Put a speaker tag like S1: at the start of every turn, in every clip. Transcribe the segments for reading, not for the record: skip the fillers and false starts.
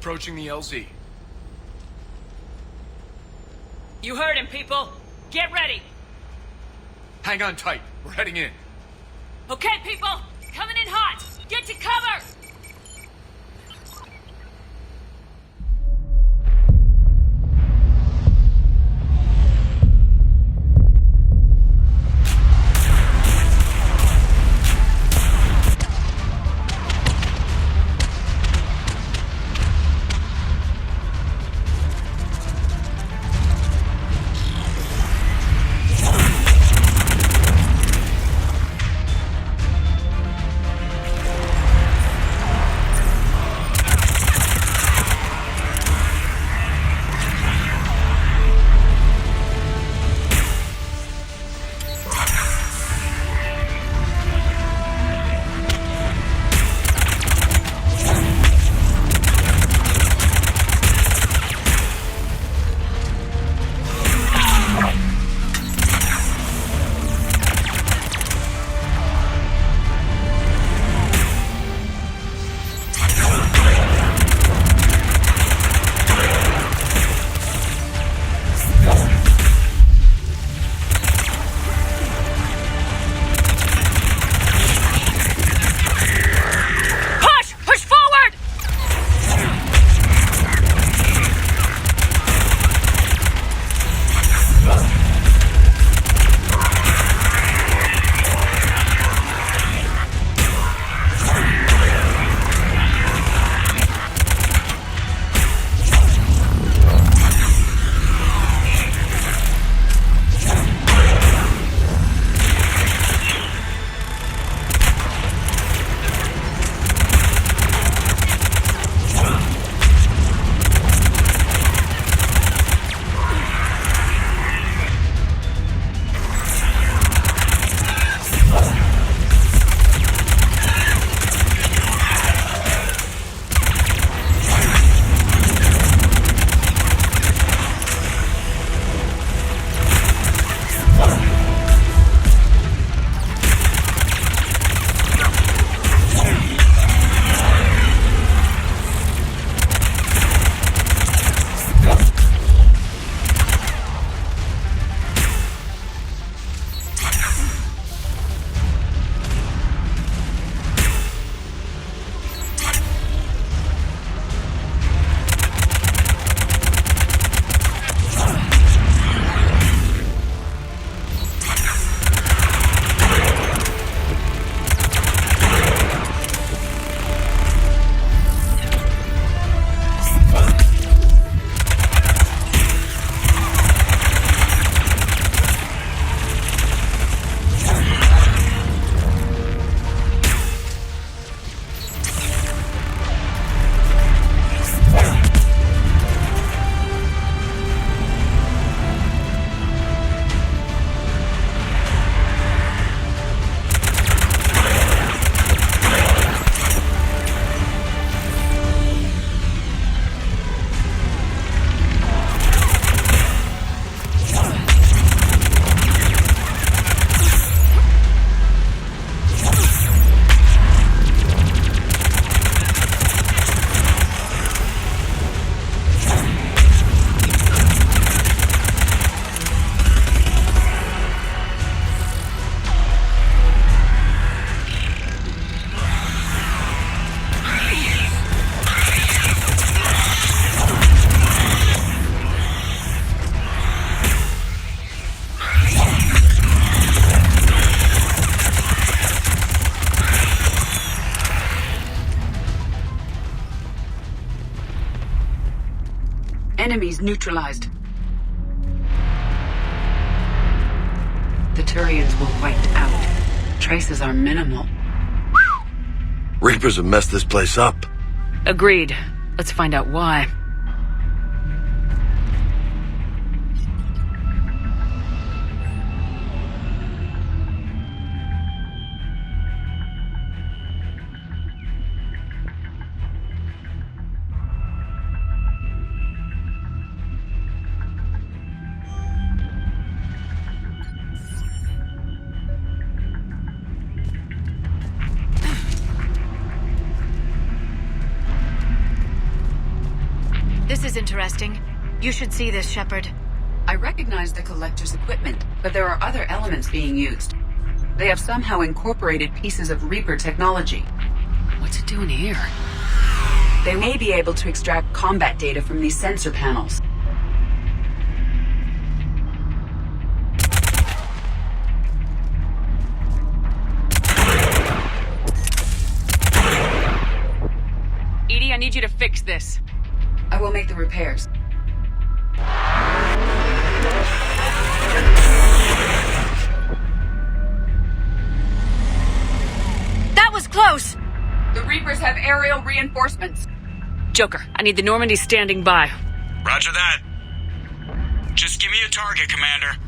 S1: Approaching the LZ.
S2: You heard him, people! Get ready!
S1: Hang on tight. We're heading in.
S2: Okay, people! Coming in hot! Get to cover!
S3: Enemies neutralized. Turians were wiped out. Traces are minimal.
S4: Reapers have messed this place up.
S2: Agreed. Let's find out why.
S5: This is interesting. You should see this, Shepard.
S3: I recognize the Collector's equipment, but there are other elements being used. They have somehow incorporated pieces of Reaper technology.
S2: What's it doing here?
S3: They may be able to extract combat data from these sensor panels.
S2: Edie, I need you to fix this.
S3: I will make the repairs.
S5: That was close!
S3: The Reapers have aerial reinforcements.
S2: Joker, I need the Normandy standing by.
S6: Roger that. Just give me a target, Commander.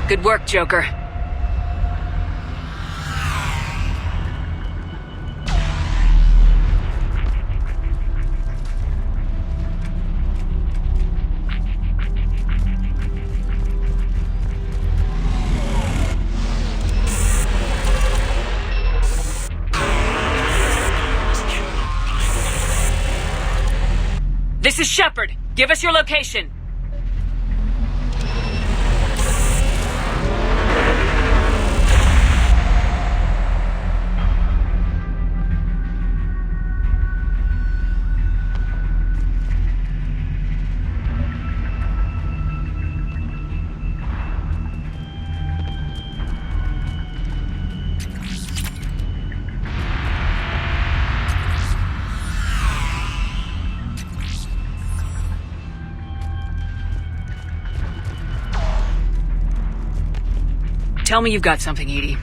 S2: Good work, Joker. This is Shepard. Give us your location. Tell me you've got something, Edie.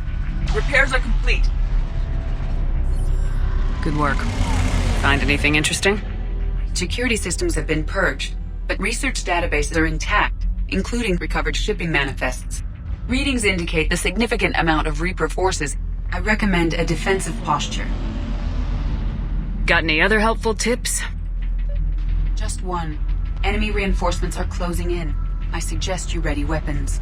S3: Repairs are complete.
S2: Good work. Find anything interesting?
S3: Security systems have been purged, but research databases are intact, including recovered shipping manifests. Readings indicate the significant amount of Reaper forces. I recommend a defensive posture.
S2: Got any other helpful tips?
S3: Just one. Enemy reinforcements are closing in. I suggest you ready weapons.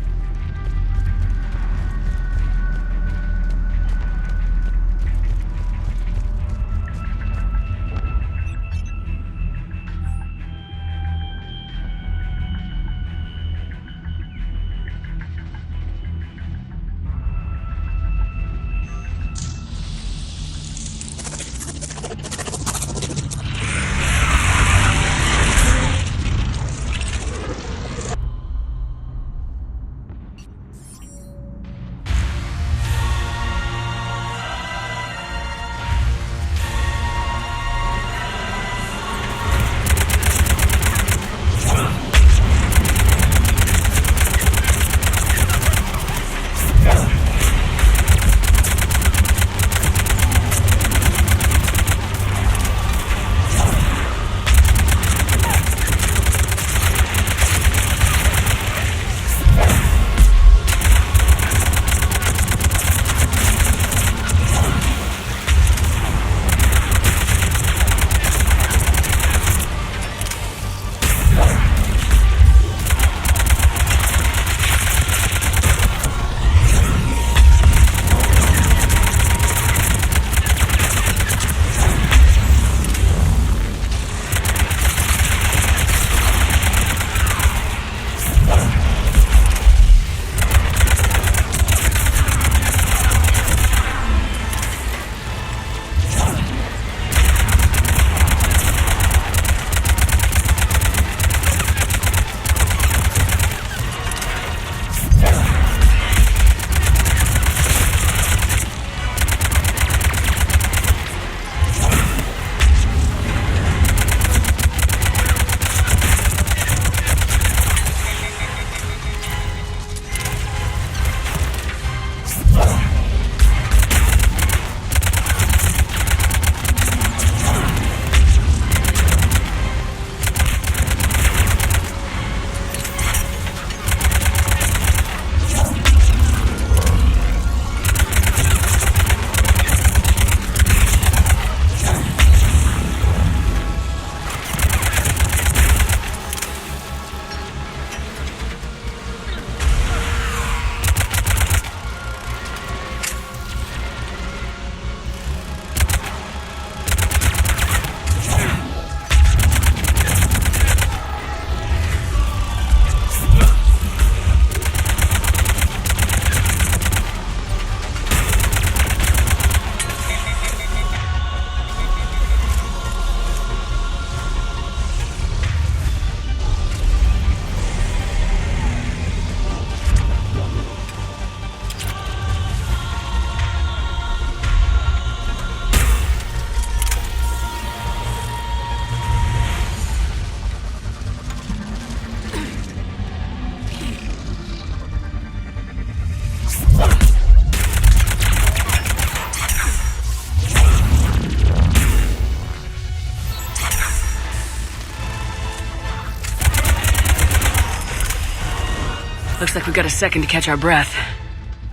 S2: Looks like we got a second to catch our breath.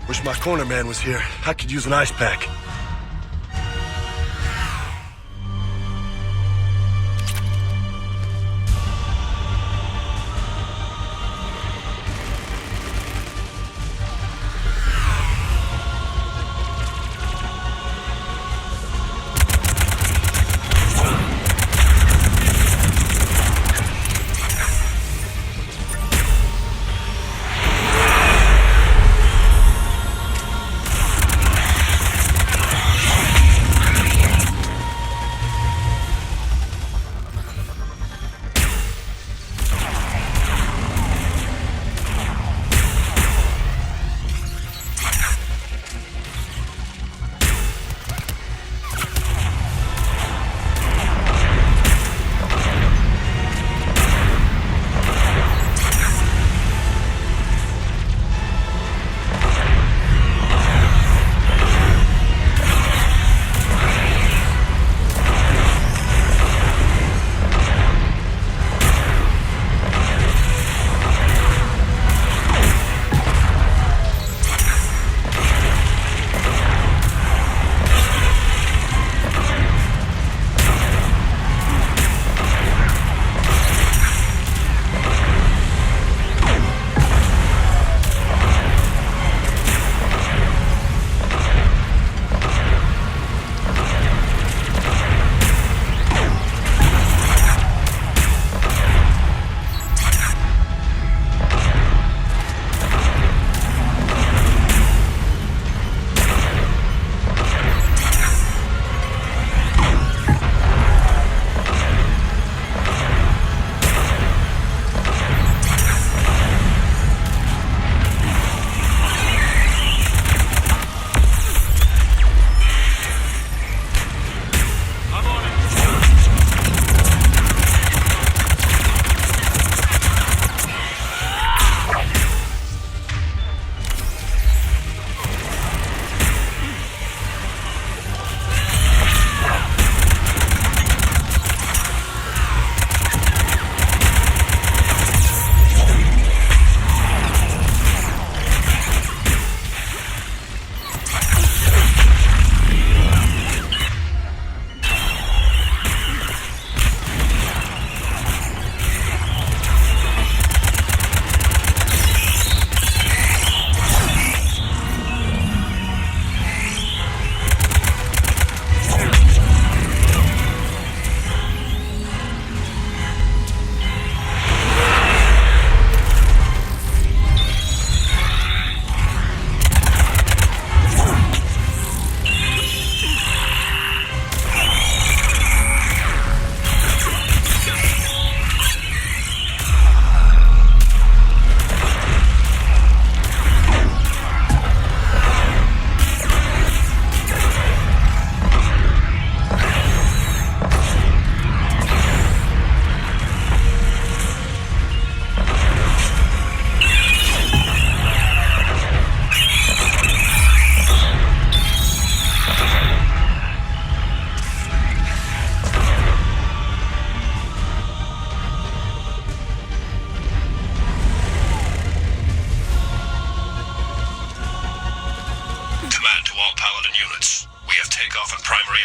S4: Wish my corner man was here. I could use an ice pack.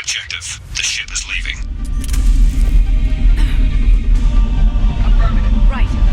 S7: objective. The ship is leaving.
S5: Affirmative. Right.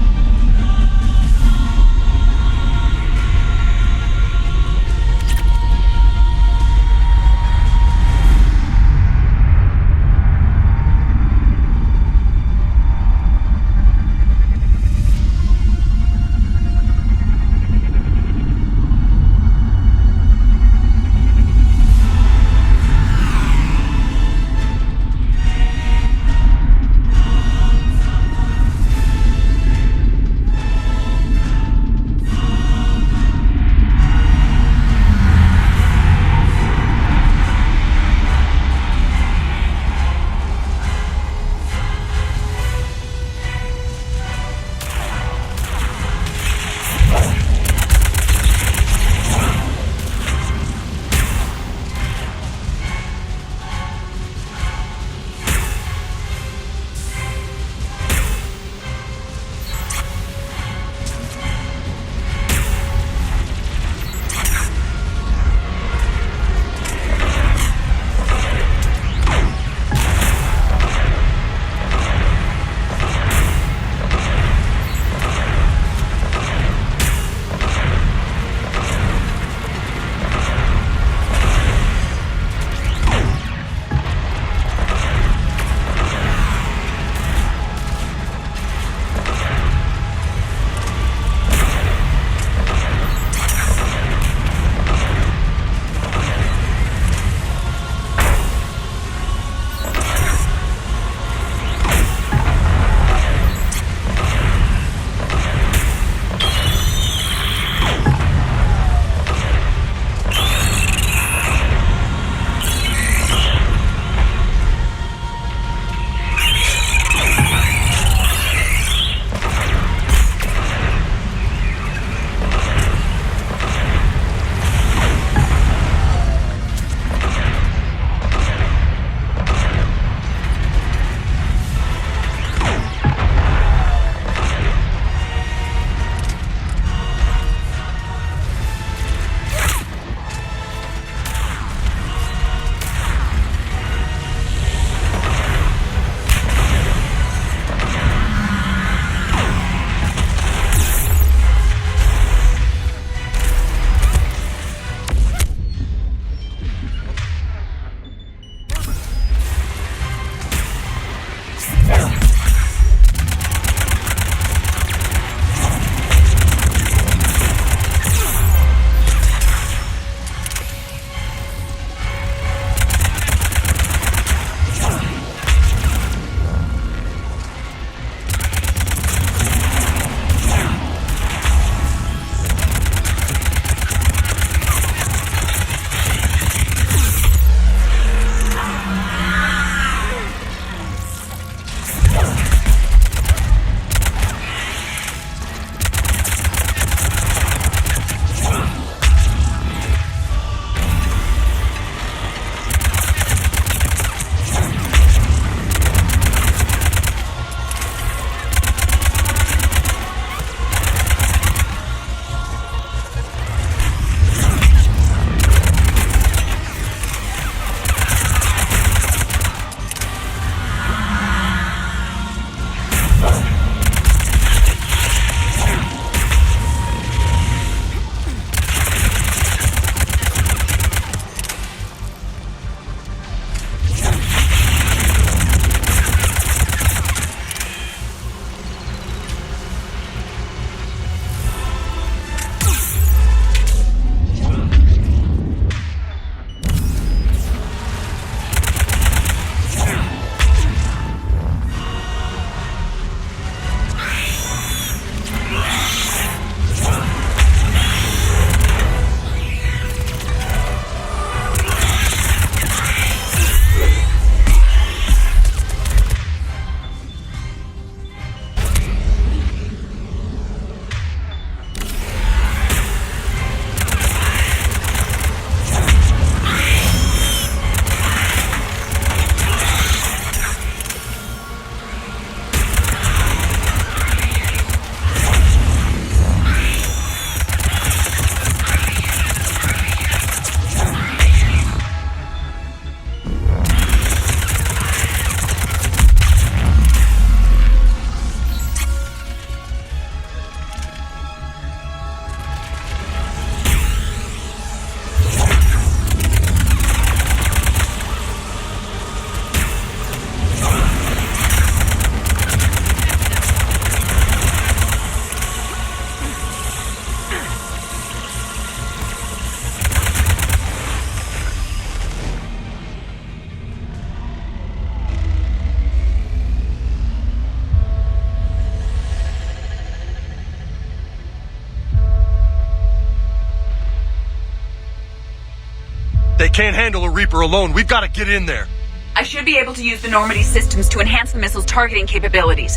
S4: can't handle a Reaper alone. We've got to get in there.
S3: I should be able to use the Normandy systems to enhance the missile's targeting capabilities.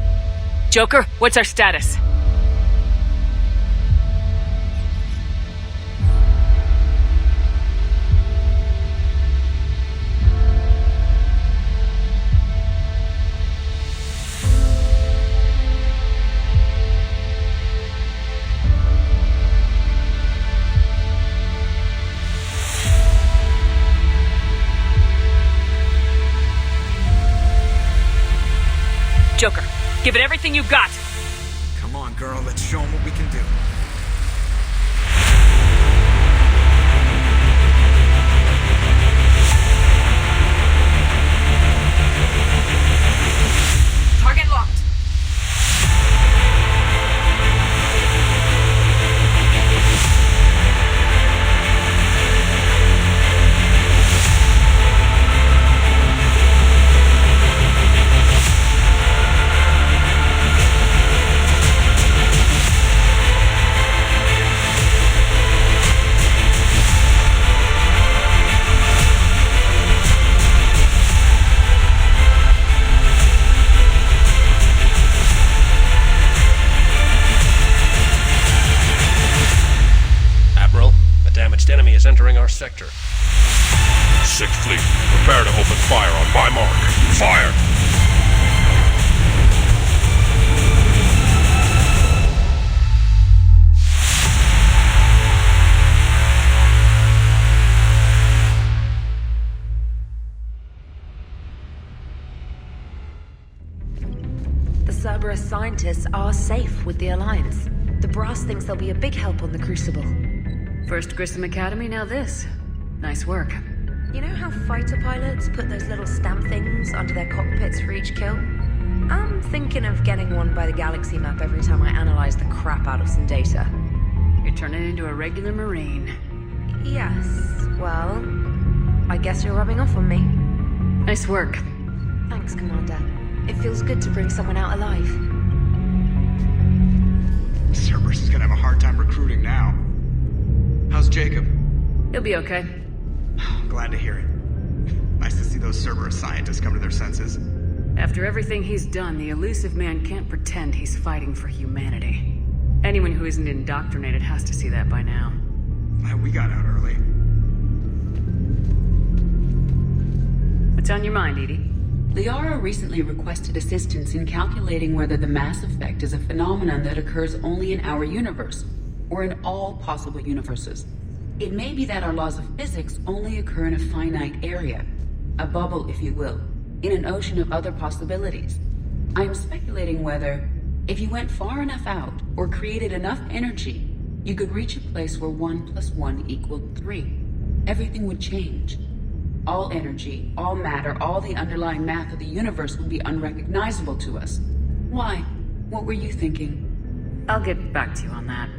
S2: Joker, what's our status? Joker, give it everything you got!
S1: Come on, girl, let's show them what we can do.
S3: Target locked.
S8: Enemy is entering our sector.
S7: Sixth Fleet, prepare to open fire on my mark. Fire!
S9: The Cerberus scientists are safe with the Alliance. The Brass thinks they'll be a big help on the Crucible.
S3: First Grissom Academy, now this. Nice work.
S9: You know how fighter pilots put those little stamp things under their cockpits for each kill? I'm thinking of getting one by the galaxy map every time I analyze the crap out of some data.
S3: You're turning into a regular Marine.
S9: Yes, well, I guess you're rubbing off on me.
S3: Nice work.
S9: Thanks, Commander. It feels good to bring someone out alive.
S10: Cerberus is gonna have a hard time recruiting now. How's Jacob?
S3: He'll be okay.
S10: Glad to hear it. Nice to see those Cerberus scientists come to their senses.
S3: After everything he's done, the elusive man can't pretend he's fighting for humanity. Anyone who isn't indoctrinated has to see that by now.
S10: Glad we got out early.
S3: What's on your mind, Edie?
S11: Liara recently requested assistance in calculating whether the Mass Effect is a phenomenon that occurs only in our universe, or in all possible universes. It may be that our laws of physics only occur in a finite area, a bubble, if you will, in an ocean of other possibilities. I am speculating whether, if you went far enough out, or created enough energy, you could reach a place where 1 + 1 = 3. Everything would change. All energy, all matter, all the underlying math of the universe would be unrecognizable to us. Why? What were you thinking?
S3: I'll get back to you on that.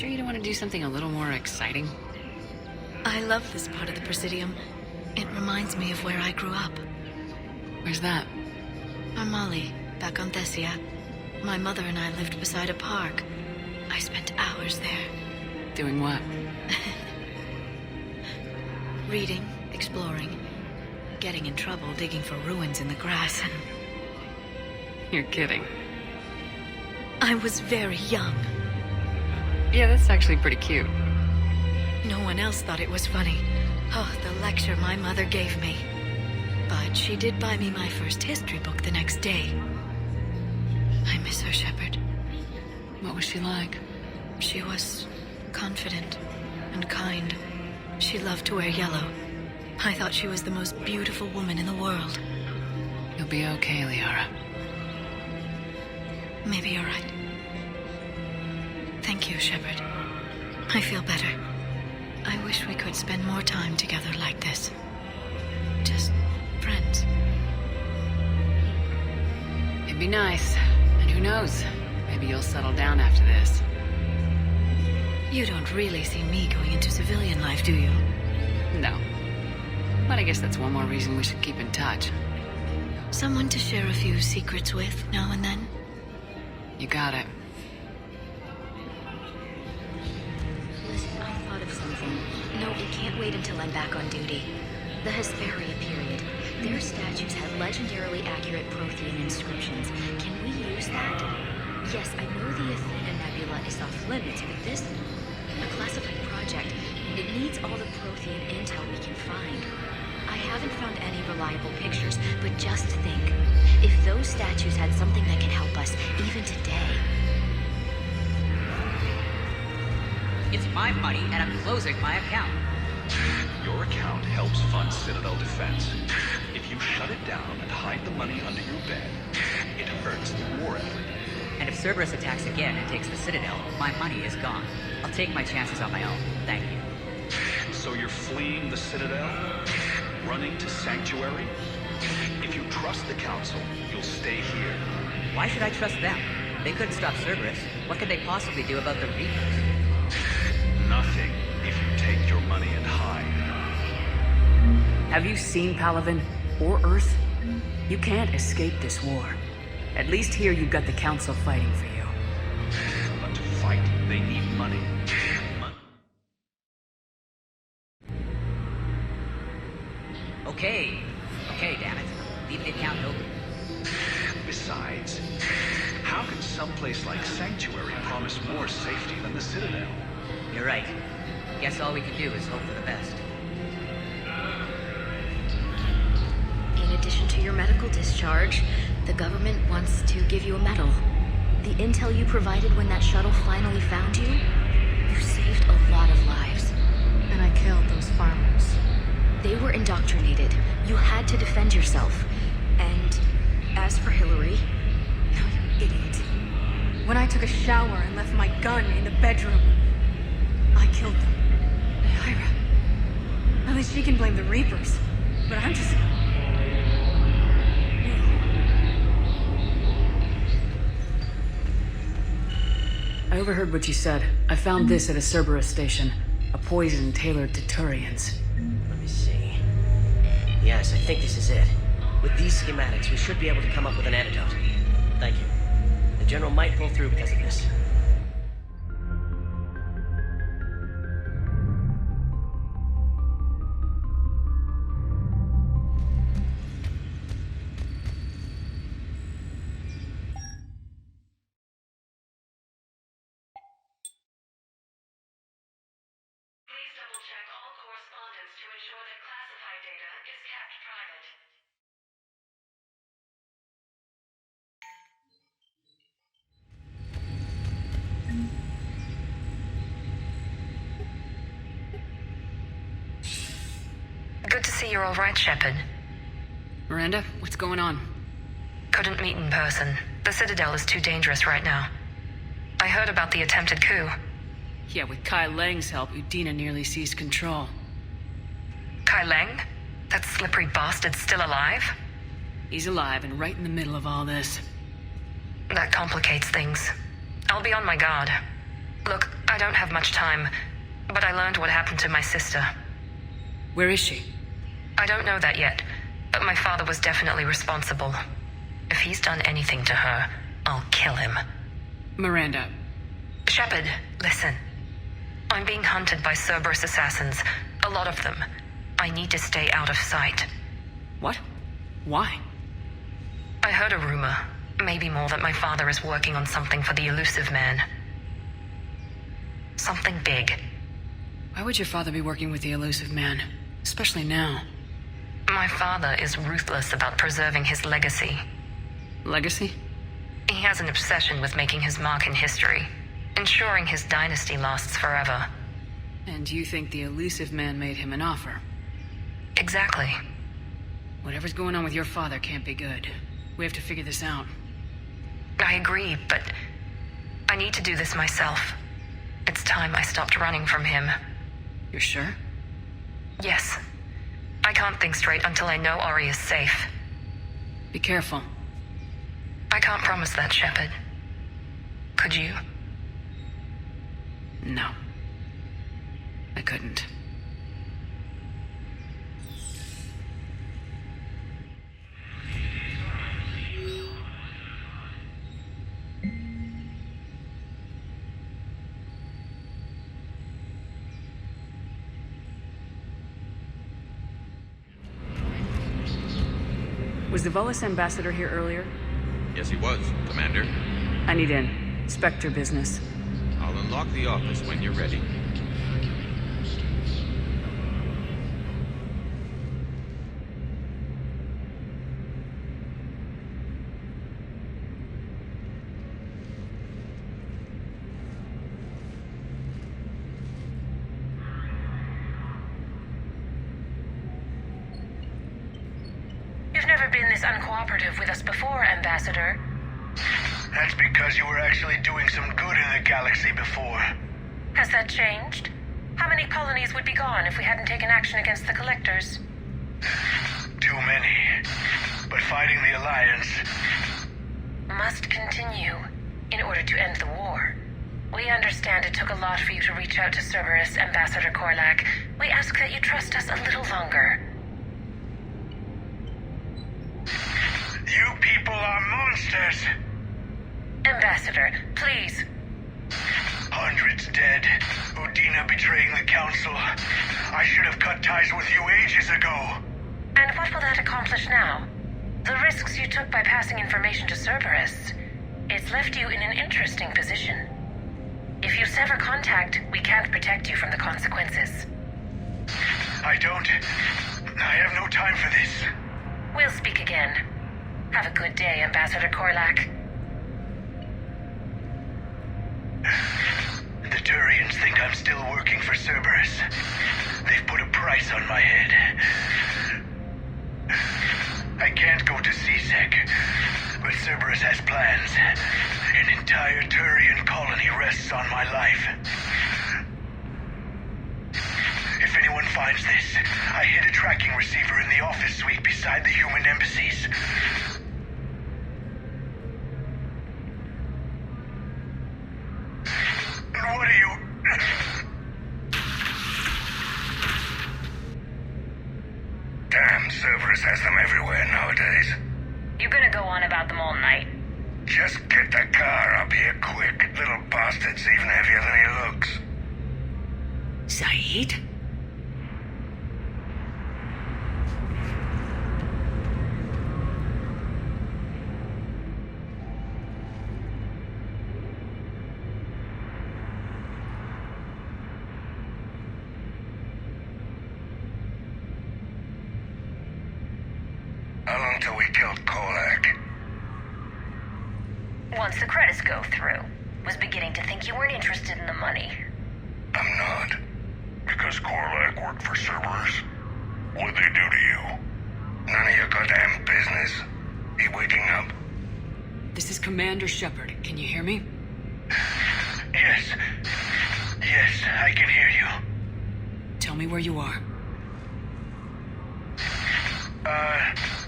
S3: sure you don't want to do something a little more exciting?
S5: I love this part of the Presidium. It reminds me of where I grew up.
S3: Where's that?
S5: Armali, back on Thessia. My mother and I lived beside a park. I spent hours there.
S3: Doing what?
S5: Reading, exploring, getting in trouble digging for ruins in the grass, and...
S3: You're kidding.
S5: I was very young.
S3: Yeah, that's actually pretty cute.
S5: No one else thought it was funny. Oh, the lecture my mother gave me. But she did buy me my first history book the next day. I miss her, Shepard.
S3: What was she like?
S5: She was confident and kind. She loved to wear yellow. I thought she was the most beautiful woman in the world.
S3: You'll be okay, Liara.
S5: Maybe you're right. Thank you, Shepard. I feel better. I wish we could spend more time together like this. Just friends.
S3: It'd be nice. And who knows? Maybe you'll settle down after this.
S5: You don't really see me going into civilian life, do you?
S3: No. But I guess that's one more reason we should keep in touch.
S5: Someone to share a few secrets with now and then?
S3: You got it.
S9: Listen, I thought of something. No, it can't wait until I'm back on duty. The Hesperia period. Their statues had legendarily accurate Prothean inscriptions. Can we use that? Yes, I know the Athena Nebula is off limits, but this... a classified project. It needs all the Prothean intel we can find. I haven't found any reliable pictures, but just think. If those statues had something that can help us, even today...
S12: It's my money, and I'm closing my account.
S13: Your account helps fund Citadel defense. If you shut it down and hide the money under your bed, it hurts the war effort.
S12: And if Cerberus attacks again and takes the Citadel, my money is gone. I'll take my chances on my own. Thank you.
S13: So you're fleeing the Citadel? Running to Sanctuary? If you trust the Council, you'll stay here.
S12: Why should I trust them? They couldn't stop Cerberus. What could they possibly do about the Reapers?
S13: Nothing, if you take your money and hide.
S3: Have you seen Paladin? Or Earth? You can't escape this war. At least here you've got the Council fighting for you.
S13: But to fight, they need money.
S12: Okay, damn it. Leave the account open.
S13: Besides, how can someplace like Sanctuary promise more safety than the Citadel?
S12: You're right. Guess all we can do is hope for the best.
S9: In addition to your medical discharge, the government wants to give you a medal. The intel you provided when that shuttle finally found you, you saved a lot of lives.
S5: And I killed those farmers.
S9: They were indoctrinated. You had to defend yourself. And as for Hillary...
S5: No, you idiot. When I took a shower and left my gun in the bedroom, I killed them. Liara. At least she can blame the Reapers. But I'm just...
S3: I overheard what you said. I found this at a Cerberus station. A poison tailored to Turians.
S14: Let me see. Yes, I think this is it. With these schematics, we should be able to come up with an antidote. Thank you. The General might pull through because of this.
S15: Good to see you're all right, Shepard.
S3: Miranda, what's going on?
S15: Couldn't meet in person. The Citadel is too dangerous right now. I heard about the attempted coup.
S3: Yeah, with Kai Lang's help, Udina nearly seized control.
S15: Kai Lang? That slippery bastard's still alive?
S3: He's alive and right in the middle of all this.
S15: That complicates things. I'll be on my guard. Look, I don't have much time, but I learned what happened to my sister.
S3: Where is she?
S15: I don't know that yet, but my father was definitely responsible. If he's done anything to her, I'll kill him.
S3: Miranda.
S15: Shepard, listen. I'm being hunted by Cerberus assassins. A lot of them. I need to stay out of sight.
S3: What? Why?
S15: I heard a rumor, maybe more, that my father is working on something for the elusive man. Something big.
S3: Why would your father be working with the elusive man? Especially now.
S15: My father is ruthless about preserving his legacy.
S3: Legacy?
S15: He has an obsession with making his mark in history, ensuring his dynasty lasts forever.
S3: And you think the elusive man made him an offer?
S15: Exactly.
S3: Whatever's going on with your father can't be good. We have to figure this out.
S15: I agree, but I need to do this myself. It's time I stopped running from him.
S3: You're sure?
S15: Yes. I can't think straight until I know Ori is safe.
S3: Be careful.
S15: I can't promise that, Shepard. Could you?
S3: No. I couldn't. Was the Volus ambassador here earlier?
S16: Yes, he was, Commander.
S3: I need in. Spectre business.
S16: I'll unlock the office when you're ready.
S2: You've never been this uncooperative with us before, Ambassador.
S17: That's because you were actually doing some good in the galaxy before.
S2: Has that changed? How many colonies would be gone if we hadn't taken action against the Collectors?
S17: Too many. But fighting the Alliance
S2: must continue in order to end the war. We understand it took a lot for you to reach out to Cerberus, Ambassador Korlak. We ask that you trust us a little longer.
S17: You people are monsters!
S2: Ambassador, please.
S17: Hundreds dead. Udina betraying the Council. I should have cut ties with you ages ago.
S2: And what will that accomplish now? The risks you took by passing information to Cerberus. It's left you in an interesting position. If you sever contact, we can't protect you from the consequences.
S17: I have no time for this.
S2: We'll speak again. Have a good day, Ambassador Korlak.
S17: The Turians think I'm still working for Cerberus. They've put a price on my head. I can't go to CSEC, but Cerberus has plans. An entire Turian colony rests on my life. If anyone finds this, I hid a tracking receiver in the office suite beside the human embassies. What are you...
S18: Damn, Cerberus has them everywhere nowadays.
S2: You gonna go on about them all night?
S18: Just get the car up here quick. Little bastard's even heavier than he looks.
S3: Zaeed?
S18: How long till we killed Korlak?
S2: Once the credits go through. Was beginning to think you weren't interested in the money.
S18: I'm not. Because Korlak worked for Cerberus? What'd they do to you? None of your goddamn business. You waking up?
S3: This is Commander Shepard. Can you hear me?
S17: Yes. Yes, I can hear you.
S3: Tell me where you are.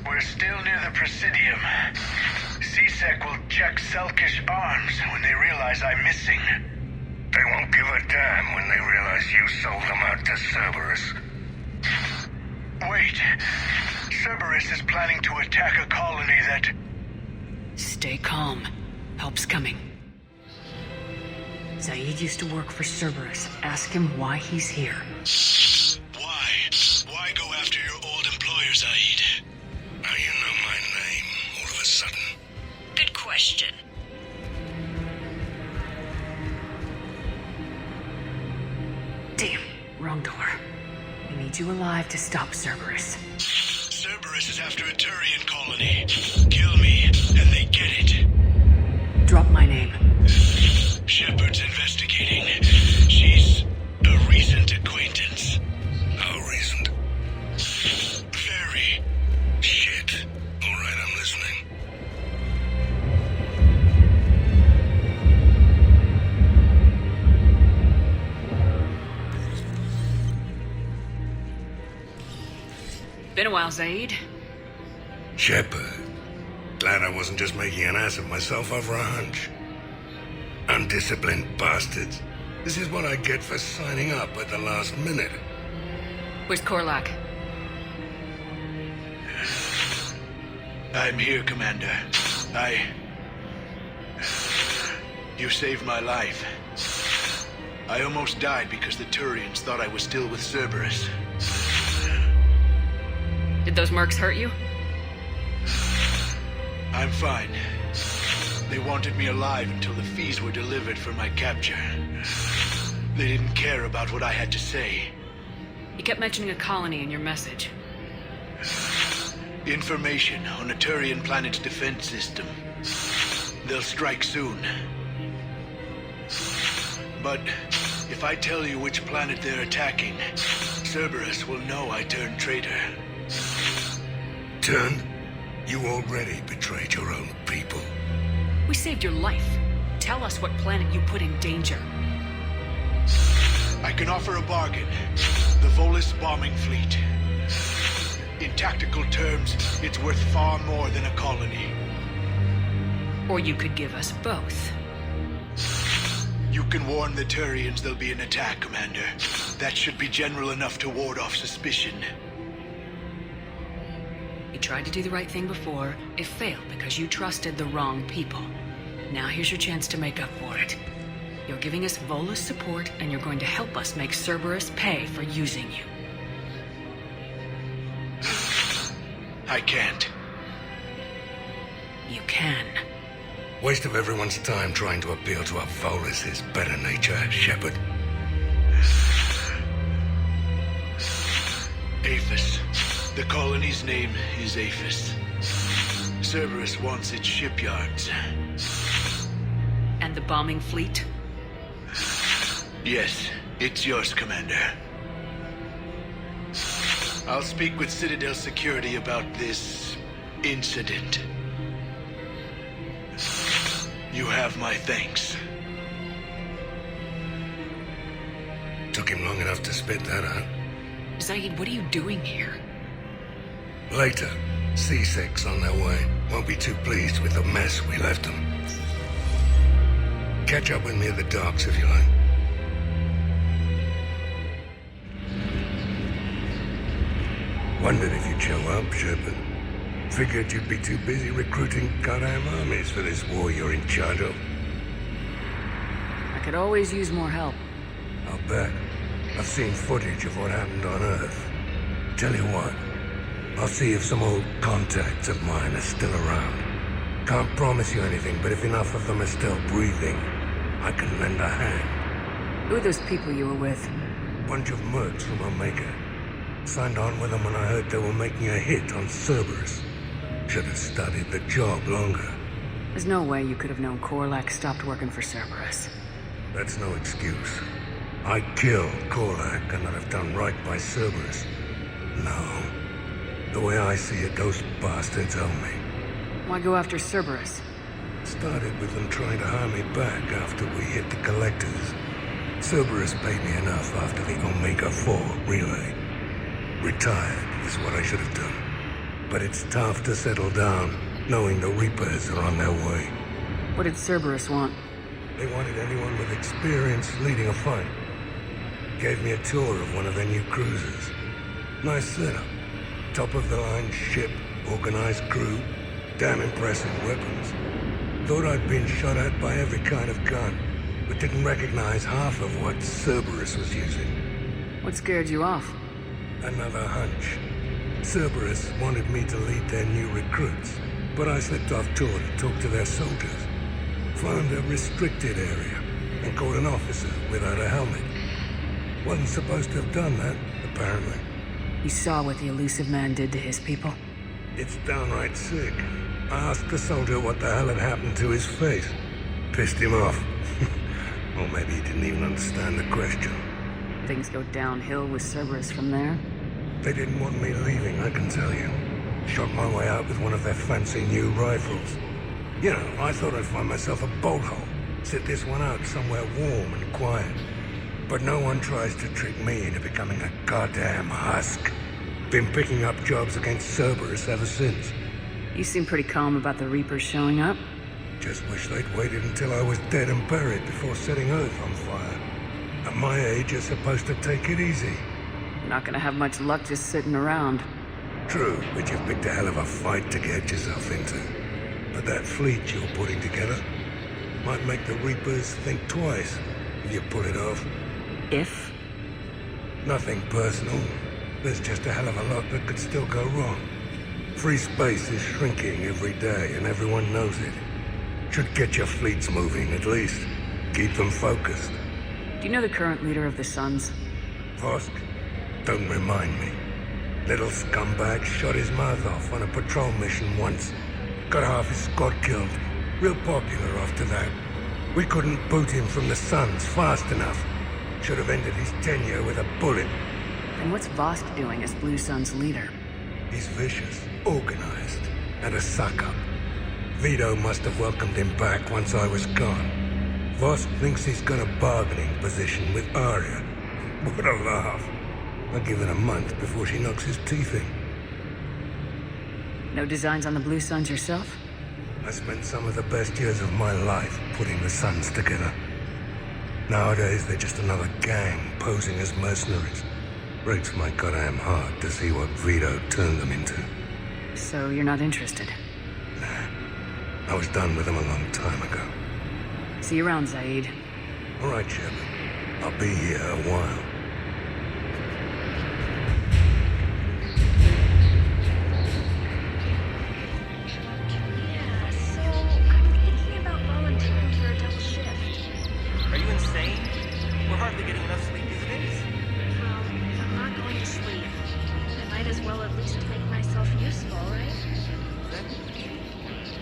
S17: We're still near the Presidium. CSEC will check Selkish arms when they realize I'm missing.
S18: They won't give a damn when they realize you sold them out to Cerberus.
S17: Wait. Cerberus is planning to attack a colony that...
S11: Stay calm. Help's coming. Zaeed used to work for Cerberus. Ask him why he's here.
S18: Why? Why go after your old employer, Zaeed? Now you know my name, all of a sudden.
S11: Good question. Damn, wrong door. We need you alive to stop Cerberus.
S18: Cerberus is after a Turian colony. Kill me, and they get it.
S11: Drop my name.
S18: Shepard's investigating. She's a recent acquaintance. How recent? Very. Shit. All right, I'm listening.
S11: Been a while, Zaeed.
S18: Shepard. Glad I wasn't just making an ass of myself over a hunch. Undisciplined bastards. This is what I get for signing up at the last minute.
S11: Where's Korlak?
S17: I'm here, Commander. You saved my life. I almost died because the Turians thought I was still with Cerberus.
S11: Did those mercs hurt you?
S17: I'm fine. They wanted me alive until the fees were delivered for my capture. They didn't care about what I had to say.
S11: You kept mentioning a colony in your message.
S17: Information on a Turian planet's defense system. They'll strike soon. But if I tell you which planet they're attacking, Cerberus will know I turned traitor.
S18: Turned? You already betrayed your own people.
S11: We saved your life. Tell us what planet you put in danger.
S17: I can offer a bargain. The Volus bombing fleet. In tactical terms, it's worth far more than a colony.
S11: Or you could give us both.
S17: You can warn the Turians there'll be an attack, Commander. That should be general enough to ward off suspicion.
S11: You tried to do the right thing before. It failed because you trusted the wrong people. Now here's your chance to make up for it. You're giving us Volus support, and you're going to help us make Cerberus pay for using you.
S17: I can't.
S11: You can.
S18: Waste of everyone's time trying to appeal to a Volus' better nature, Shepard.
S17: Aphis. The colony's name is Aphis. Cerberus wants its shipyards.
S11: And the bombing fleet?
S17: Yes, it's yours, Commander. I'll speak with Citadel security about this incident. You have my thanks.
S18: Took him long enough to spit that out.
S11: Zaeed, what are you doing here?
S18: Later, C6 on their way. Won't be too pleased with the mess we left them. Catch up with me at the docks if you like. Wondered if you'd show up, Shepard. Figured you'd be too busy recruiting goddamn armies for this war you're in charge of.
S11: I could always use more help.
S18: I'll bet. I've seen footage of what happened on Earth. Tell you what, I'll see if some old contacts of mine are still around. Can't promise you anything, but if enough of them are still breathing, I can lend a hand.
S11: Who are those people you were with?
S18: Bunch of mercs from Omega. Signed on with them when I heard they were making a hit on Cerberus. Should have studied the job longer.
S11: There's no way you could have known Korlak stopped working for Cerberus.
S18: That's no excuse. I killed Korlak and I'd have done right by Cerberus. No. The way I see it, those bastards owe me.
S11: Why go after Cerberus?
S18: Started with them trying to hire me back after we hit the collectors. Cerberus paid me enough after the Omega-4 relay. Retired is what I should have done. But it's tough to settle down, knowing the Reapers are on their way.
S11: What did Cerberus want?
S18: They wanted anyone with experience leading a fight. Gave me a tour of one of their new cruisers. Nice setup. Top-of-the-line ship, organized crew, damn impressive weapons. Thought I'd been shot at by every kind of gun, but didn't recognize half of what Cerberus was using.
S11: What scared you off?
S18: Another hunch. Cerberus wanted me to lead their new recruits, but I slipped off tour to talk to their soldiers. Found a restricted area, and caught an officer without a helmet. Wasn't supposed to have done that, apparently.
S11: You saw what the elusive man did to his people?
S18: It's downright sick. I asked the soldier what the hell had happened to his face. Pissed him off. Or maybe he didn't even understand the question.
S11: Things go downhill with Cerberus from there?
S18: They didn't want me leaving, I can tell you. Shot my way out with one of their fancy new rifles. You know, I thought I'd find myself a bolt hole. Sit this one out somewhere warm and quiet. But no one tries to trick me into becoming a goddamn husk. Been picking up jobs against Cerberus ever since.
S11: You seem pretty calm about the Reapers showing up.
S18: Just wish they'd waited until I was dead and buried before setting Earth on fire. At my age, you're supposed to take it easy.
S11: You're not gonna have much luck just sitting around.
S18: True, but you've picked a hell of a fight to get yourself into. But that fleet you're putting together might make the Reapers think twice if you pull it off.
S11: If?
S18: Nothing personal. There's just a hell of a lot that could still go wrong. Free space is shrinking every day, and everyone knows it. Should get your fleets moving, at least. Keep them focused.
S11: Do you know the current leader of the Suns?
S18: Vosk? Don't remind me. Little scumbag shot his mouth off on a patrol mission once. Got half his squad killed. Real popular after that. We couldn't boot him from the Suns fast enough. Should have ended his tenure with a bullet.
S11: And what's Vosk doing as Blue Sun's leader?
S18: He's vicious, organized, and a suck-up. Vito must have welcomed him back once I was gone. Vosk thinks he's got a bargaining position with Aria. What a laugh. I'll give it a month before she knocks his teeth in.
S11: No designs on the Blue Suns yourself?
S18: I spent some of the best years of my life putting the Suns together. Nowadays, they're just another gang posing as mercenaries. Breaks my goddamn heart to see what Vito turned them into.
S11: So you're not interested?
S18: I was done with them a long time ago.
S11: See you around, Zaeed.
S18: All right, Shepard. I'll be here a while.
S9: Yeah, so I'm thinking about volunteering for a double shift.
S6: Are you insane? We're hardly getting enough sleep as it is.
S9: Well, if I'm not going to sleep, I might as well at least make myself useful, right?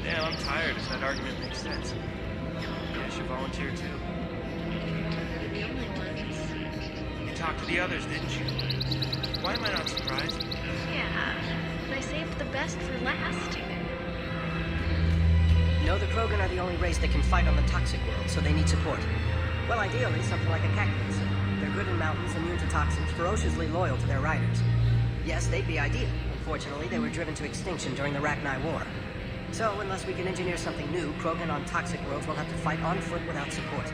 S6: Damn, I'm tired if that argument makes sense. Yeah, I should volunteer too.
S9: You're the only ones.
S6: You talked to the others, didn't you? Why am I not surprised?
S9: Yeah, they saved the best for last.
S14: No, the Krogan are the only race that can fight on the toxic world, so they need support. Well, ideally, something like a cactus. They're good in mountains, immune to toxins, ferociously loyal to their riders. Yes, they'd be ideal. Unfortunately, they were driven to extinction during the Rachni War. So, unless we can engineer something new, Krogan on toxic worlds will have to fight on foot without support.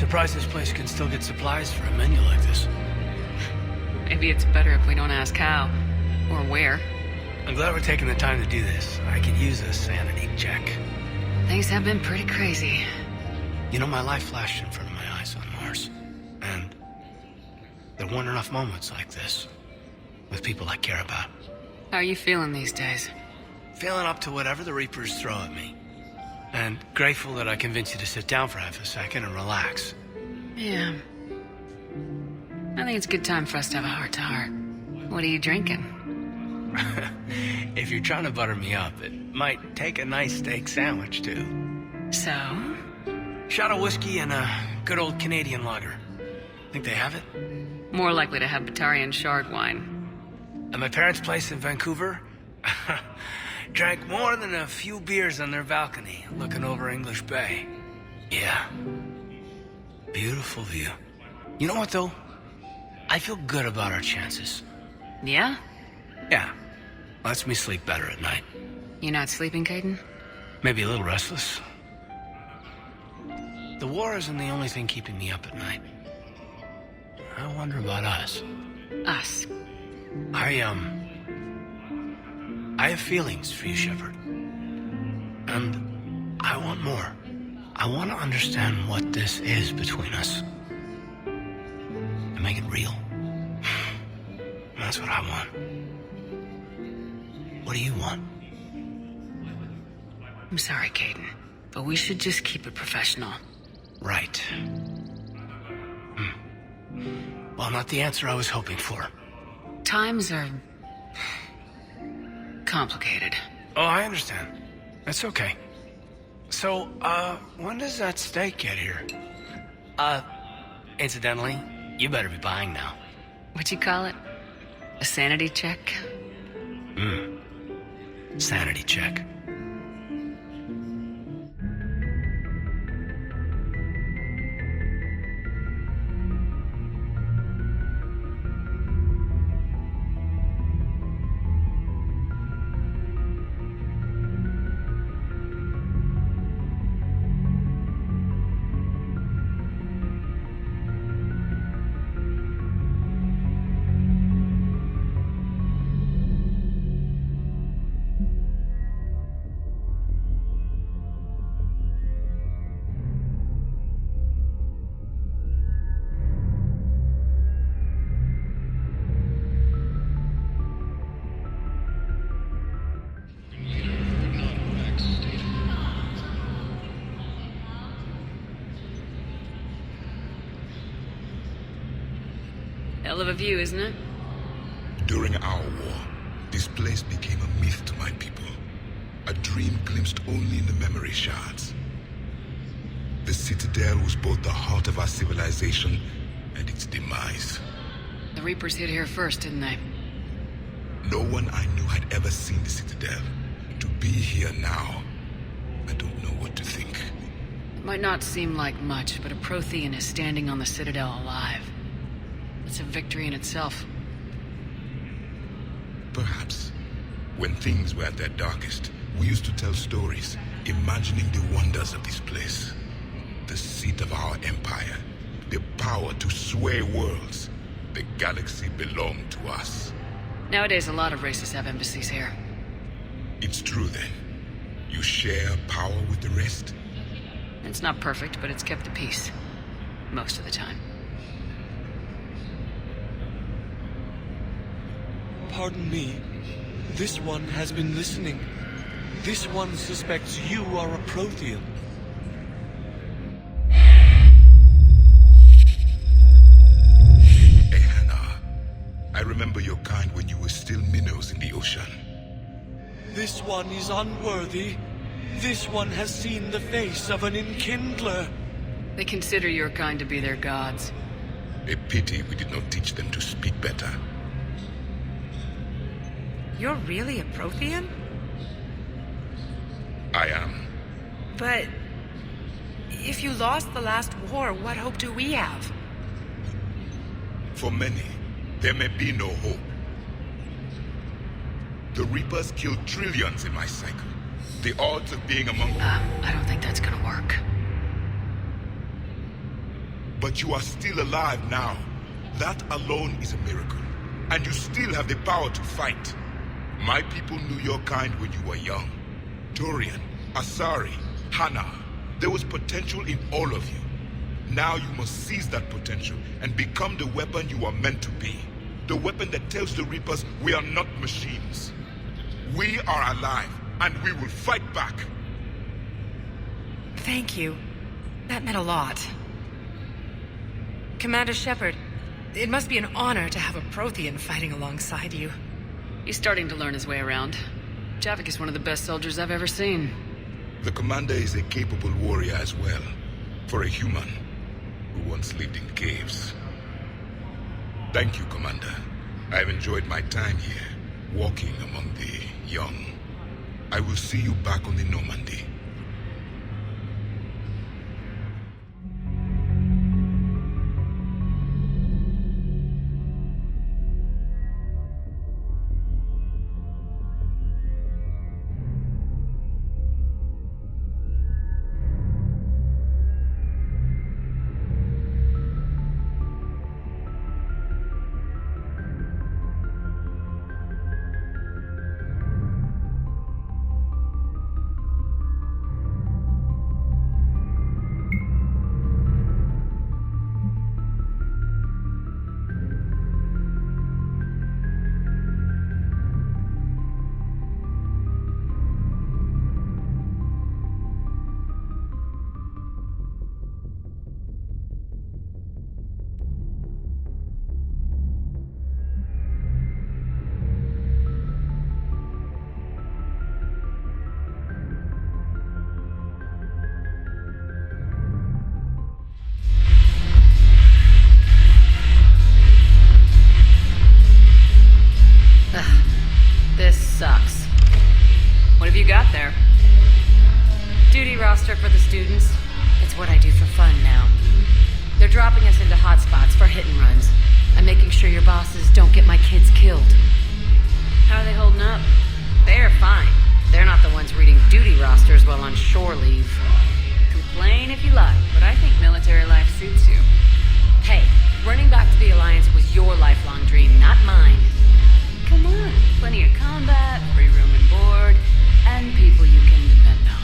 S19: surprised this place can still get supplies for a menu like this.
S3: Maybe it's better if we don't ask how. Or where.
S19: I'm glad we're taking the time to do this. I could use a sanity check.
S3: Things have been pretty crazy.
S19: You know, my life flashed in front of my eyes on Mars. And there weren't enough moments like this. With people I care about.
S3: How are you feeling these days?
S19: Feeling up to whatever the Reapers throw at me. And grateful that I convinced you to sit down for half a second and relax.
S3: Yeah. I think it's a good time for us to have a heart-to-heart. What are you drinking?
S19: If you're trying to butter me up, it might take a nice steak sandwich, too.
S3: So?
S19: Shot of whiskey and a good old Canadian lager. Think they have it?
S3: More likely to have Batarian shard wine.
S19: At my parents' place in Vancouver, drank more than a few beers on their balcony, looking over English Bay. Yeah. Beautiful view. You know what, though? I feel good about our chances.
S3: Yeah?
S19: Yeah. Lets me sleep better at night.
S3: You not sleeping, Kaiden?
S19: Maybe a little restless. The war isn't the only thing keeping me up at night. I wonder about us.
S3: Us?
S19: I have feelings for you, Shepard. And I want more. I want to understand what this is between us. And make it real. That's what I want. What do you want?
S3: I'm sorry, Kaiden, but we should just keep it professional.
S19: Right. Well, not the answer I was hoping for.
S3: Times are complicated.
S19: Oh, I understand. That's okay. So, when does that steak get here? Incidentally, you better be buying now.
S3: What'd you call it? A sanity check?
S19: Sanity check.
S3: Hell of a view, isn't it?
S20: During our war, this place became a myth to my people. A dream glimpsed only in the memory shards. The Citadel was both the heart of our civilization and its demise.
S3: The Reapers hit here first, didn't they?
S20: No one I knew had ever seen the Citadel. To be here now, I don't know what to think.
S3: It might not seem like much, but a Prothean is standing on the Citadel alive. It's a victory in itself.
S20: Perhaps. When things were at their darkest, we used to tell stories, imagining the wonders of this place. The seat of our empire, the power to sway worlds. The galaxy belonged to us.
S3: Nowadays, a lot of races have embassies here.
S20: It's true then. You share power with the rest?
S3: It's not perfect, but it's kept the peace. Most of the time.
S21: Pardon me. This one has been listening. This one suspects you are a Prothean.
S20: I remember your kind when you were still minnows in the ocean.
S21: This one is unworthy. This one has seen the face of an enkindler.
S3: They consider your kind to be their gods.
S20: A pity we did not teach them to speak better.
S22: You're really a Prothean?
S20: I am.
S22: But if you lost the last war, what hope do we have?
S20: For many, there may be no hope. The Reapers killed trillions in my cycle. The odds of being among...
S3: I don't think that's gonna work.
S20: but you are still alive now. That alone is a miracle. And you still have the power to fight. My people knew your kind when you were young. Turian, Asari, Hana. There was potential in all of you. Now you must seize that potential and become the weapon you are meant to be. The weapon that tells the Reapers we are not machines. We are alive, and we will fight back.
S22: Thank you. That meant a lot. Commander Shepard, it must be an honor to have a Prothean fighting alongside you.
S3: He's starting to learn his way around. Javik is one of the best soldiers I've ever seen.
S20: The commander is a capable warrior as well. For a human who once lived in caves. Thank you, Commander. I've enjoyed my time here, walking among the young. I will see you back on the Normandy.
S5: For the students. It's what I do for fun now. They're dropping us into hotspots for hit and runs. I'm making sure your bosses don't get my kids killed. How are they holding up? They're fine. They're not the ones reading duty rosters while on shore leave. Complain if you like, but I think military life suits you. Hey, running back to the Alliance was your lifelong dream, not mine. Come on, plenty of combat, free room and board, and people you can depend on.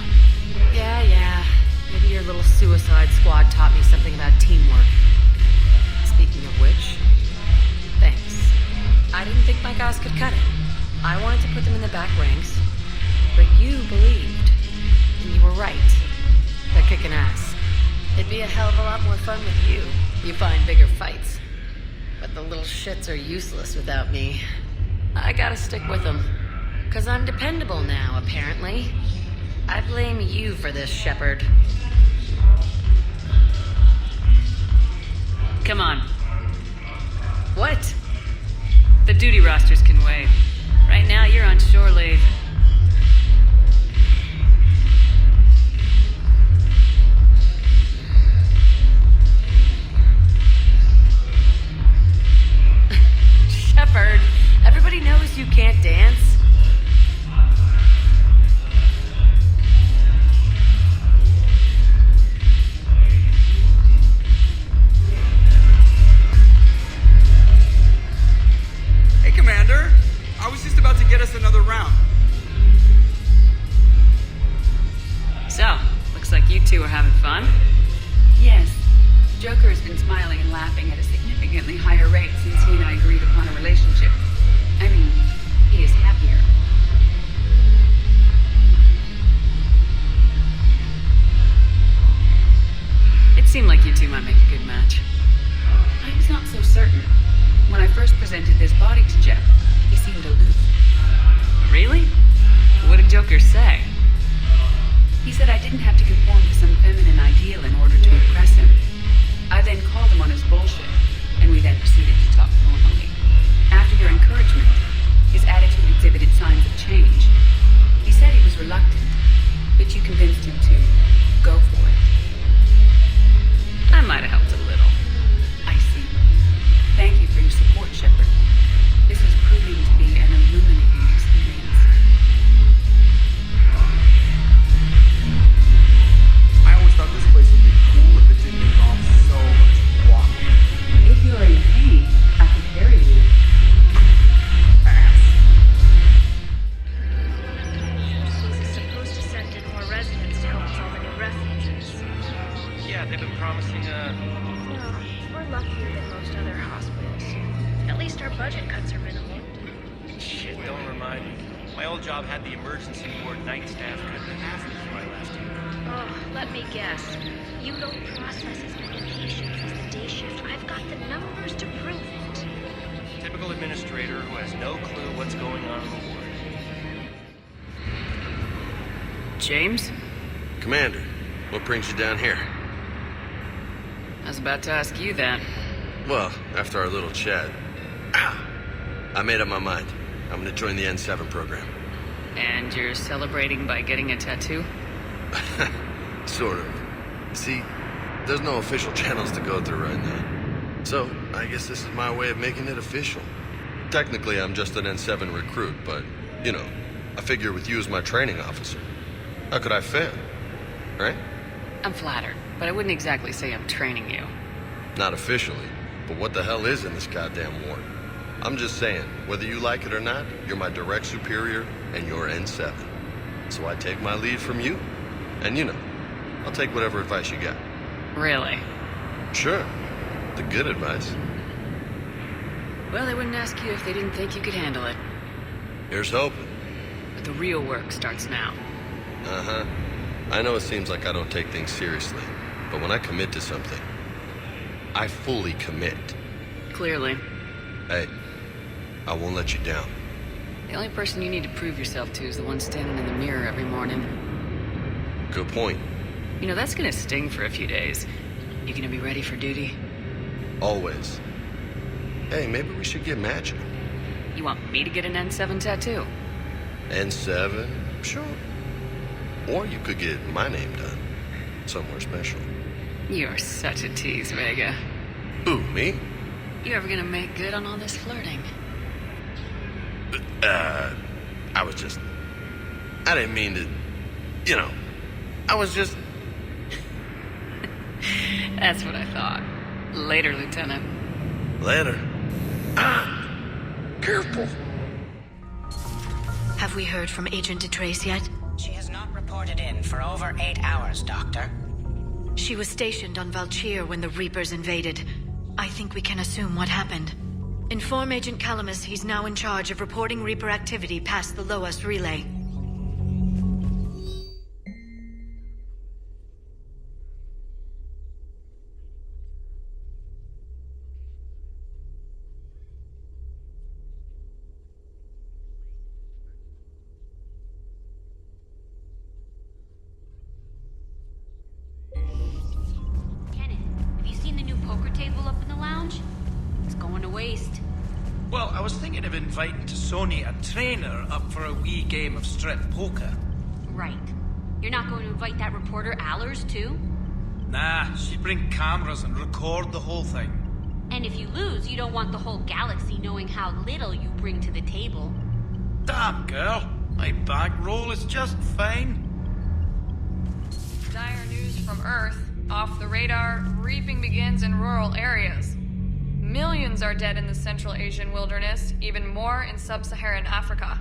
S5: Yeah. Maybe your little suicide squad taught me something about teamwork. Speaking of which, thanks. I didn't think my guys could cut it. I wanted to put them in the back ranks, but you believed. And you were right. They're kicking ass. It'd be a hell of a lot more fun with you. You find bigger fights. But the little shits are useless without me. I gotta stick with them. 'Cause I'm dependable now, apparently. I blame you for this, Shepard.
S3: Come on.
S5: What?
S3: The duty rosters can wait. Right now, you're on shore leave.
S5: Shepard, everybody knows you can't dance.
S10: Commander, I was just about to get us another round.
S3: So, looks like you two are having fun.
S11: Yes. Joker has been smiling and laughing at a significantly higher rate since he and I agreed upon a relationship. I mean, he is happier.
S3: It seemed like you two might make a good match.
S11: I was not so certain. When I first presented this body to Jeff, he seemed aloof.
S3: Really? What did Joker say?
S11: He said I didn't have to conform to some feminine ideal in order to impress him. I then called him on his bullshit, and we then proceeded to talk normally. After your encouragement, his attitude exhibited signs of change. He said he was reluctant, but you convinced him to go for it.
S3: I might have helped a little.
S11: I see. Thank you for your support, Shepard. This is proving to be an illuminating experience.
S10: I always thought this place would be cool if it didn't involve so much
S6: pricing,
S1: Well, we're luckier than most other hospitals. At least our budget cuts are minimal.
S6: Shit, don't remind me. My old job had the emergency ward night staff cut in half before I left.
S1: Oh, let me guess. You don't process as many patients as the day shift. I've got the numbers to prove it.
S6: Typical administrator who has no clue what's going on in the ward.
S4: James?
S23: Commander, what brings you down here?
S4: I was about to ask you that.
S23: Well, after our little chat, I made up my mind. I'm gonna join the N7 program.
S4: And you're celebrating by getting a tattoo?
S23: Sort of. See, there's no official channels to go through right now. So, I guess this is my way of making it official. Technically, I'm just an N7 recruit, but, you know, I figure with you as my training officer, how could I fail? Right?
S4: I'm flattered, but I wouldn't exactly say I'm training you.
S23: Not officially, but what the hell is in this goddamn war? I'm just saying, whether you like it or not, you're my direct superior, and you're N7. So I take my lead from you, and you know, I'll take whatever advice you got.
S4: Really?
S23: Sure. The good advice.
S4: Well, they wouldn't ask you if they didn't think you could handle it.
S23: Here's hoping.
S4: But the real work starts now.
S23: Uh-huh. I know it seems like I don't take things seriously, but when I commit to something, I fully commit.
S4: Clearly.
S23: Hey, I won't let you down.
S4: The only person you need to prove yourself to is the one standing in the mirror every morning.
S23: Good point.
S4: You know, that's gonna sting for a few days. You gonna be ready for duty?
S23: Always. Hey, maybe we should get matching.
S4: You want me to get an N7 tattoo?
S23: N7? Sure. Or you could get my name done. Somewhere special.
S4: You're such a tease, Vega.
S23: Who, me?
S4: You ever gonna make good on all this flirting?
S23: I didn't mean to, you know, I was just...
S4: That's what I thought. Later, Lieutenant.
S23: Later.
S18: Careful.
S5: Have we heard from Agent DeTrace yet?
S24: She has not reported in for over 8 hours, Doctor.
S5: She was stationed on Valchir when the Reapers invaded. I think we can assume what happened. Inform Agent Calamus he's now in charge of reporting Reaper activity past the Loas relay.
S6: Well, I was thinking of inviting to Sony a Traynor up for a wee game of strip poker.
S25: Right. You're not going to invite that reporter Allers, too?
S6: Nah, she'd bring cameras and record the whole thing.
S25: And if you lose, you don't want the whole galaxy knowing how little you bring to the table.
S6: Damn, girl. My bankroll is just fine.
S26: Dire news from Earth. Off the radar, reaping begins in rural areas. Millions are dead in the Central Asian wilderness, even more in sub-Saharan Africa.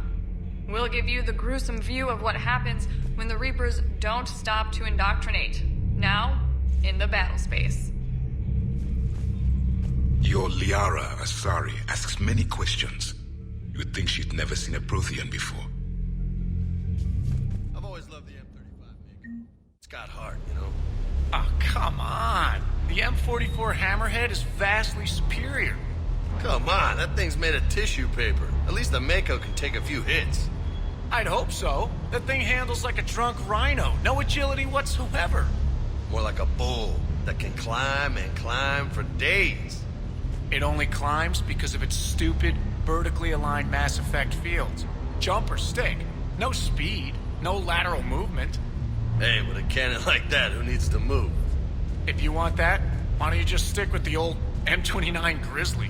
S26: We'll give you the gruesome view of what happens when the Reapers don't stop to indoctrinate. Now, in the battle space.
S20: Your Liara Asari asks many questions. You would think she'd never seen a Prothean before.
S23: I've always loved the M35, It's got heart, you know?
S19: Oh, come on. The M44 Hammerhead is vastly superior.
S23: Come on, that thing's made of tissue paper. At least the Mako can take a few hits.
S19: I'd hope so. That thing handles like a drunk rhino. No agility whatsoever.
S23: More like a bull that can climb and climb for days.
S19: It only climbs because of its stupid, vertically aligned Mass Effect fields. Jump or stick. No speed. No lateral movement.
S23: Hey, with a cannon like that, who needs to move?
S19: If you want that, why don't you just stick with the old M29 Grizzly?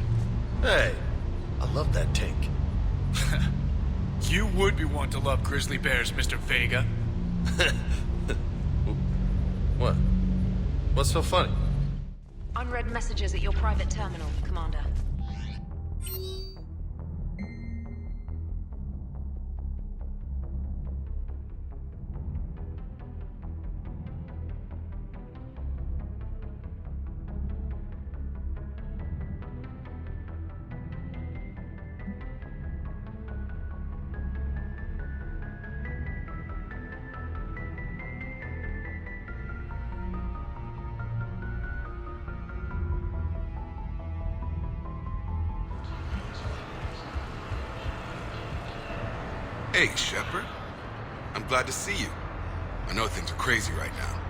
S23: Hey, I love that tank.
S19: You would be one to love grizzly bears, Mr. Vega.
S23: What? What's so funny?
S1: Unread messages at your private terminal, Commander.
S20: Hey, Shepard. I'm glad to see you. I know things are crazy right now.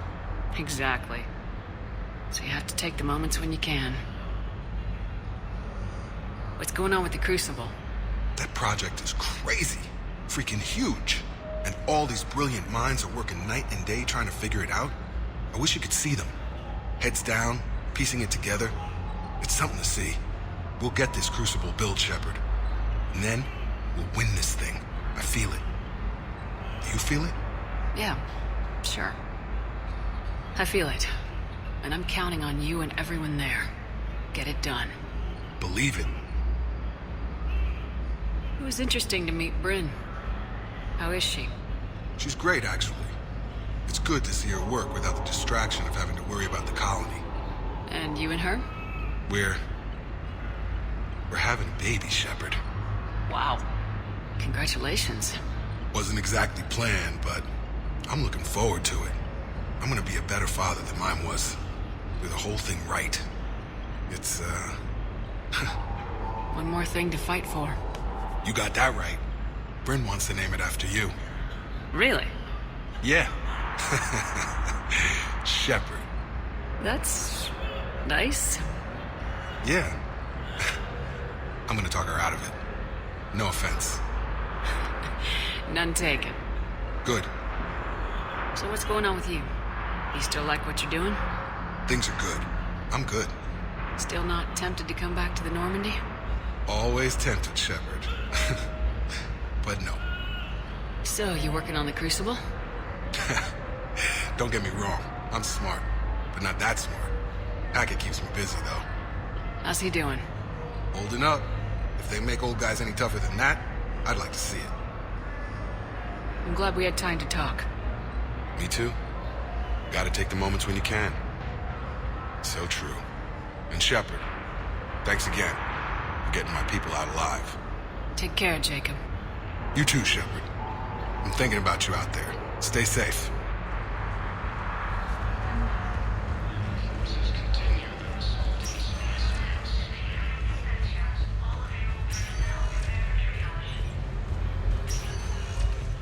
S4: Exactly. So you have to take the moments when you can. What's going on with the Crucible?
S20: That project is crazy. Freaking huge. And all these brilliant minds are working night and day trying to figure it out. I wish you could see them. Heads down, piecing it together. It's something to see. We'll get this Crucible built, Shepard. And then, we'll win this thing. I feel it. Do you feel it?
S4: Yeah, sure. I feel it. And I'm counting on you and everyone there. Get it done.
S20: Believe it.
S4: It was interesting to meet Bryn. How is she?
S20: She's great, actually. It's good to see her work without the distraction of having to worry about the colony.
S4: And you and her?
S20: We're having a baby, Shepard.
S4: Wow. Congratulations.
S20: Wasn't exactly planned, but I'm looking forward to it. I'm gonna be a better father than mine was. Do the whole thing right. It's,
S4: One more thing to fight for.
S20: You got that right. Bryn wants to name it after you.
S4: Really?
S20: Yeah. Shepard.
S4: That's nice.
S20: Yeah. I'm gonna talk her out of it. No offense.
S4: None taken.
S20: Good.
S4: So what's going on with you? You still like what you're doing?
S20: Things are good. I'm good.
S4: Still not tempted to come back to the Normandy?
S20: Always tempted, Shepard. But no.
S4: So, you working on the Crucible?
S20: Don't get me wrong. I'm smart. But not that smart. Hackett keeps me busy, though.
S4: How's he doing?
S20: Holding up. If they make old guys any tougher than that, I'd like to see it.
S4: I'm glad we had time to talk.
S20: Me too. Gotta take the moments when you can. So true. And Shepard, thanks again for getting my people out alive.
S4: Take care, Jacob.
S20: You too, Shepard. I'm thinking about you out there. Stay safe.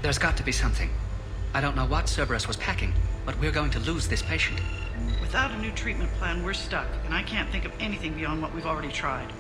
S7: There's got to be something. I don't know what Cerberus was packing, but we're going to lose this patient.
S8: Without a new treatment plan, we're stuck, and I can't think of anything beyond what we've already tried.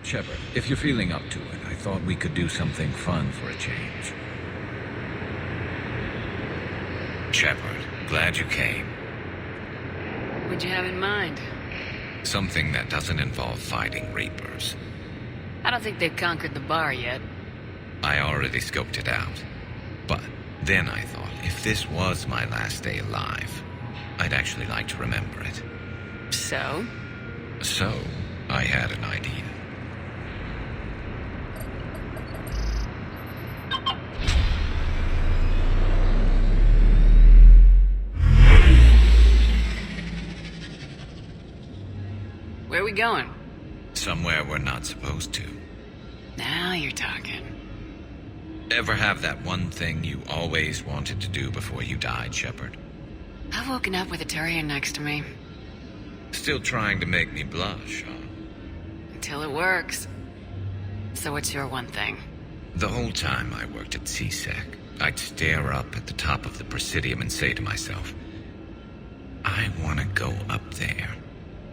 S12: Shepard, if you're feeling up to it, I thought we could do something fun for a change.
S13: Shepard, glad you came.
S4: What'd you have in mind?
S13: Something that doesn't involve fighting Reapers.
S4: I don't think they've conquered the bar yet.
S13: I already scoped it out. But then I thought, if this was my last day alive, I'd actually like to remember it.
S4: So?
S13: So, I had an idea.
S4: Where are we going?
S13: Somewhere we're not supposed to.
S4: Now you're talking.
S13: Ever have that one thing you always wanted to do before you died, Shepard?
S4: I've woken up with a Turian next to me.
S13: Still trying to make me blush, huh?
S4: Until it works. So what's your one thing?
S13: The whole time I worked at CSEC, I'd stare up at the top of the Presidium and say to myself, I want to go up there.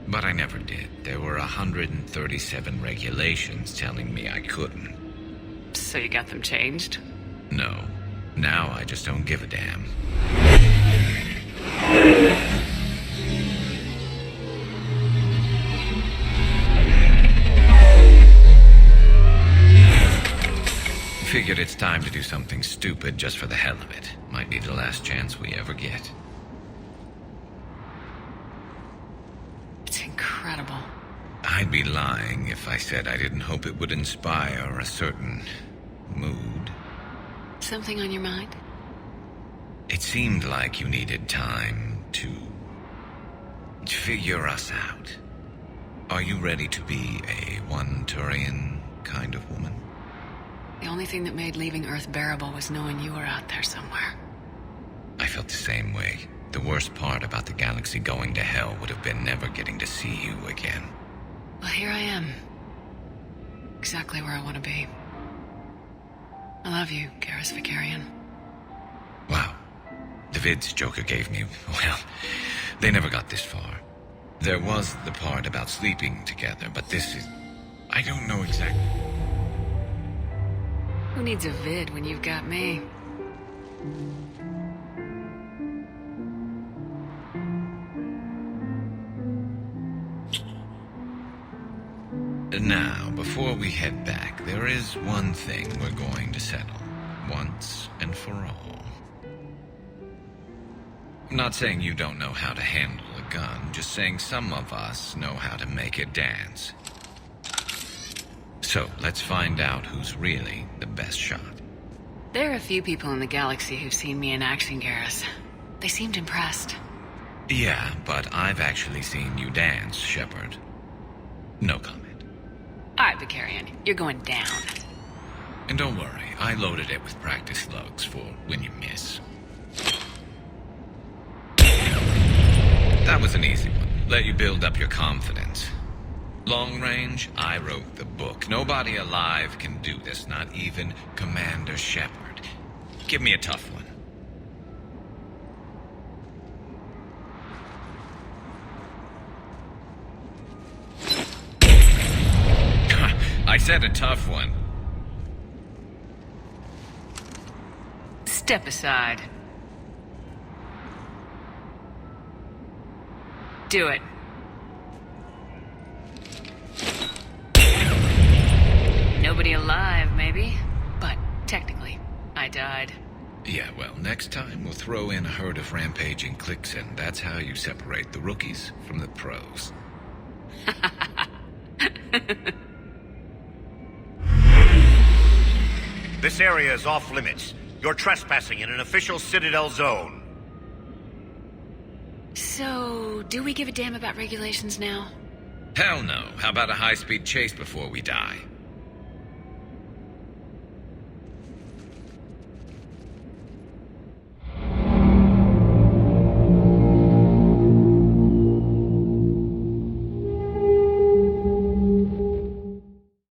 S13: But I never did. There were 137 regulations telling me I couldn't.
S4: So you got them changed?
S13: No. Now I just don't give a damn. Figured it's time to do something stupid just for the hell of it. Might be the last chance we ever get.
S4: It's incredible.
S13: I'd be lying if I said I didn't hope it would inspire a certain mood.
S4: Something on your mind?
S13: It seemed like you needed time to figure us out. Are you ready to be a one Turian kind of woman?
S4: The only thing that made leaving Earth bearable was knowing you were out there somewhere.
S13: I felt the same way. The worst part about the galaxy going to hell would have been never getting to see you again.
S4: Well, here I am. Exactly where I want to be. I love you, Garrus Vicarian.
S13: Wow. The vids Joker gave me, well, they never got this far. There was the part about sleeping together, but this is... I don't know exactly...
S4: Who needs a vid when you've got me?
S13: Now, before we head back, there is one thing we're going to settle. Once and for all. I'm not saying you don't know how to handle a gun, just saying some of us know how to make it dance. So, let's find out who's really the best shot.
S4: There are a few people in the galaxy who've seen me in action, Garrus. They seemed impressed.
S13: Yeah, but I've actually seen you dance, Shepard. No comment.
S4: All right, Vicarian, you're going down.
S13: And don't worry, I loaded it with practice slugs for when you miss. That was an easy one. Let you build up your confidence. Long range, I wrote the book. Nobody alive can do this, not even Commander Shepard. Give me a tough one. I said a tough one.
S4: Step aside. Do it. Nobody alive, maybe. But technically, I died.
S13: Yeah, well, next time we'll throw in a herd of rampaging cliques, and that's how you separate the rookies from the pros.
S2: This area is off limits. You're trespassing in an official Citadel zone.
S4: So, do we give a damn about regulations now?
S13: Hell no. How about a high-speed chase before we die?